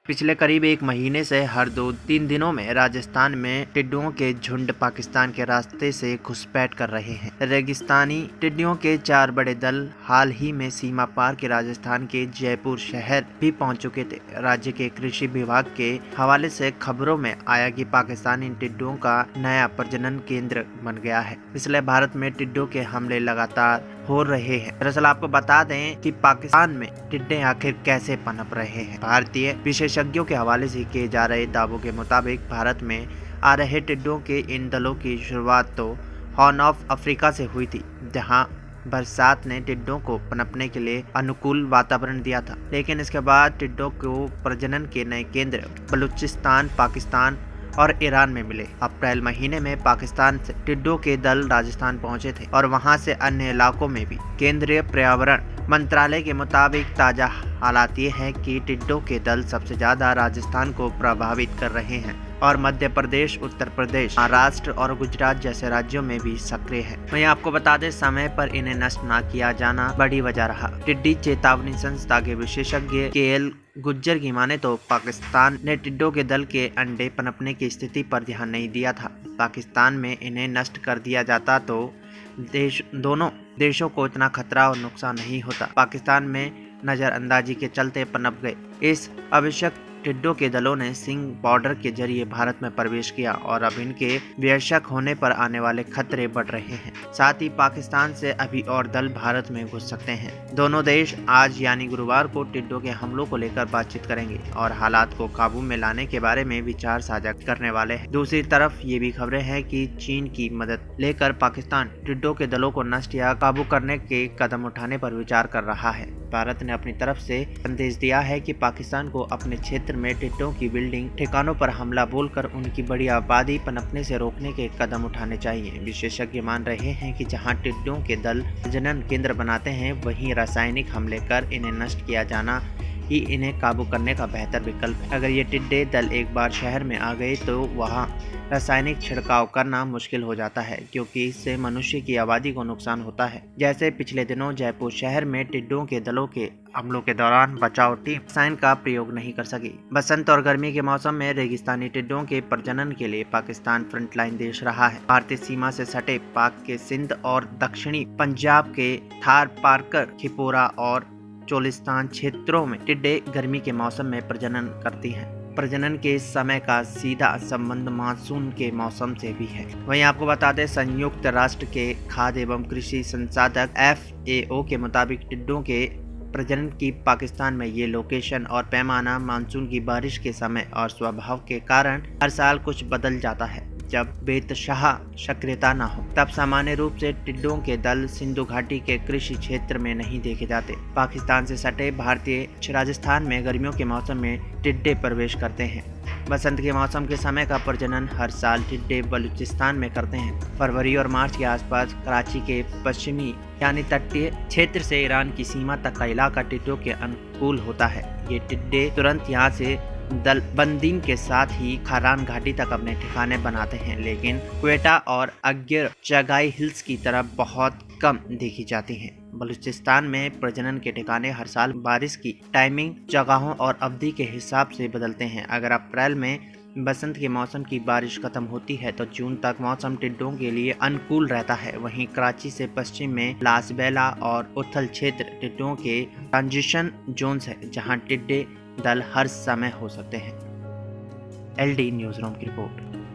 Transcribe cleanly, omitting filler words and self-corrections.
पिछले करीब 1 महीने से हर 2-3 दिनों में राजस्थान में टिड्डियों के झुंड पाकिस्तान के रास्ते से घुसपैठ कर रहे हैं। रेगिस्तानी टिड्डियों के 4 बड़े दल हाल ही में सीमा पार के राजस्थान के जयपुर शहर भी पहुंच चुके थे। राज्य के कृषि विभाग के हवाले से खबरों में आया कि पाकिस्तान इन टिड्डियों का नया प्रजनन केंद्र बन गया है, इसलिए भारत में टिड्डियों के हमले लगातार हो रहे हैं। दरअसल आपको बता दें कि पाकिस्तान में टिड्डे आखिर कैसे पनप रहे हैं। भारतीय विशेषज्ञों के हवाले से किए जा रहे दावों के मुताबिक भारत में आ रहे टिड्डों के इन दलों की शुरुआत तो हॉर्न ऑफ अफ्रीका से हुई थी, जहां बरसात ने टिड्डों को पनपने के लिए अनुकूल वातावरण दिया था। लेकिन इसके बाद टिड्डों को प्रजनन के नए केंद्र बलूचिस्तान, पाकिस्तान और ईरान में मिले। अप्रैल महीने में पाकिस्तान से टिड्डों के दल राजस्थान पहुंचे थे और वहां से अन्य इलाकों में भी। केंद्रीय पर्यावरण मंत्रालय के मुताबिक ताजा हालात ये है कि टिड्डों के दल सबसे ज्यादा राजस्थान को प्रभावित कर रहे हैं और मध्य प्रदेश, उत्तर प्रदेश, महाराष्ट्र और गुजरात जैसे राज्यों में भी सक्रिय है। वहीं आपको बता दें, समय पर इन्हें नष्ट न किया जाना बड़ी वजह रहा। टिड्डी चेतावनी संस्था के विशेषज्ञ KL गुज्जर की माने तो पाकिस्तान ने टिड्डों के दल के अंडे पनपने की स्थिति पर ध्यान नहीं दिया था। पाकिस्तान में इन्हें नष्ट कर दिया जाता तो दोनों देशों को इतना खतरा और नुकसान नहीं होता। पाकिस्तान में नजरअंदाजी के चलते पनप गए इस आवश्यक टिड्डों के दलों ने सिंह बॉर्डर के जरिए भारत में प्रवेश किया और अब इनके बेशक होने पर आने वाले खतरे बढ़ रहे हैं। साथ ही पाकिस्तान से अभी और दल भारत में घुस सकते हैं। दोनों देश आज यानी गुरुवार को टिड्डों के हमलों को लेकर बातचीत करेंगे और हालात को काबू में लाने के बारे में विचार साझा करने वाले हैं। दूसरी तरफ ये भी खबरें हैं कि चीन की मदद लेकर पाकिस्तान टिड्डों के दलों को नष्ट या काबू करने के कदम उठाने पर विचार कर रहा है। भारत ने अपनी तरफ से संदेश दिया है कि पाकिस्तान को अपने क्षेत्र में टिड्डों की बिल्डिंग ठिकानों पर हमला बोलकर उनकी बड़ी आबादी पनपने से रोकने के कदम उठाने चाहिए। विशेषज्ञ मान रहे हैं कि जहां टिड्डों के दल प्रजनन केंद्र बनाते हैं, वहीं रासायनिक हमले कर इन्हें नष्ट किया जाना ही इन्हें काबू करने का बेहतर विकल्प है। अगर ये टिड्डे दल एक बार शहर में आ गए तो वहाँ रासायनिक छिड़काव करना मुश्किल हो जाता है, क्योंकि इससे मनुष्य की आबादी को नुकसान होता है। जैसे पिछले दिनों जयपुर शहर में टिड्डों के दलों के हमलों के दौरान बचाव टीम रसायन का प्रयोग नहीं कर सकी। बसंत और गर्मी के मौसम में रेगिस्तानी टिड्डों के प्रजनन के लिए पाकिस्तान फ्रंटलाइन देश रहा है। भारतीय सीमा से सटे पाक के सिंध और दक्षिणी पंजाब के थार पारकर, खिपोरा और चोलिस्तान क्षेत्रों में टिड्डे गर्मी के मौसम में प्रजनन करती हैं। प्रजनन के समय का सीधा संबंध मानसून के मौसम से भी है। वहीं आपको बता दें, संयुक्त राष्ट्र के खाद्य एवं कृषि संसाधक FAO के मुताबिक टिड्डों के प्रजनन की पाकिस्तान में ये लोकेशन और पैमाना मानसून की बारिश के समय और स्वभाव के कारण हर साल कुछ बदल जाता है। जब बेतशाह सक्रियता न हो तब सामान्य रूप से टिड्डों के दल सिंधु घाटी के कृषि क्षेत्र में नहीं देखे जाते। पाकिस्तान से सटे भारतीय राजस्थान में गर्मियों के मौसम में टिड्डे प्रवेश करते हैं। बसंत के मौसम के समय का प्रजनन हर साल टिड्डे बलूचिस्तान में करते हैं। फरवरी और मार्च के आसपास कराची के पश्चिमी यानी तटीय क्षेत्र से ईरान की सीमा तक का इलाका टिड्डों के अनुकूल होता है। ये टिड्डे तुरंत यहाँ से दल बंदीन के साथ ही खारान घाटी तक अपने ठिकाने बनाते हैं, लेकिन क्वेटा और अग्यर चगाई हिल्स की तरफ बहुत कम देखी जाती हैं। बलूचिस्तान में प्रजनन के ठिकाने हर साल बारिश की टाइमिंग, जगहों और अवधि के हिसाब से बदलते हैं। अगर अप्रैल में बसंत के मौसम की बारिश खत्म होती है तो जून तक मौसम टिड्डों के लिए अनुकूल रहता है। वहीं कराची से पश्चिम में लासबेला और उथल क्षेत्र टिड्डों के ट्रांजिशन जोन्स है, जहां टिड्डे दल हर समय हो सकते हैं। LD न्यूज़ रूम की रिपोर्ट।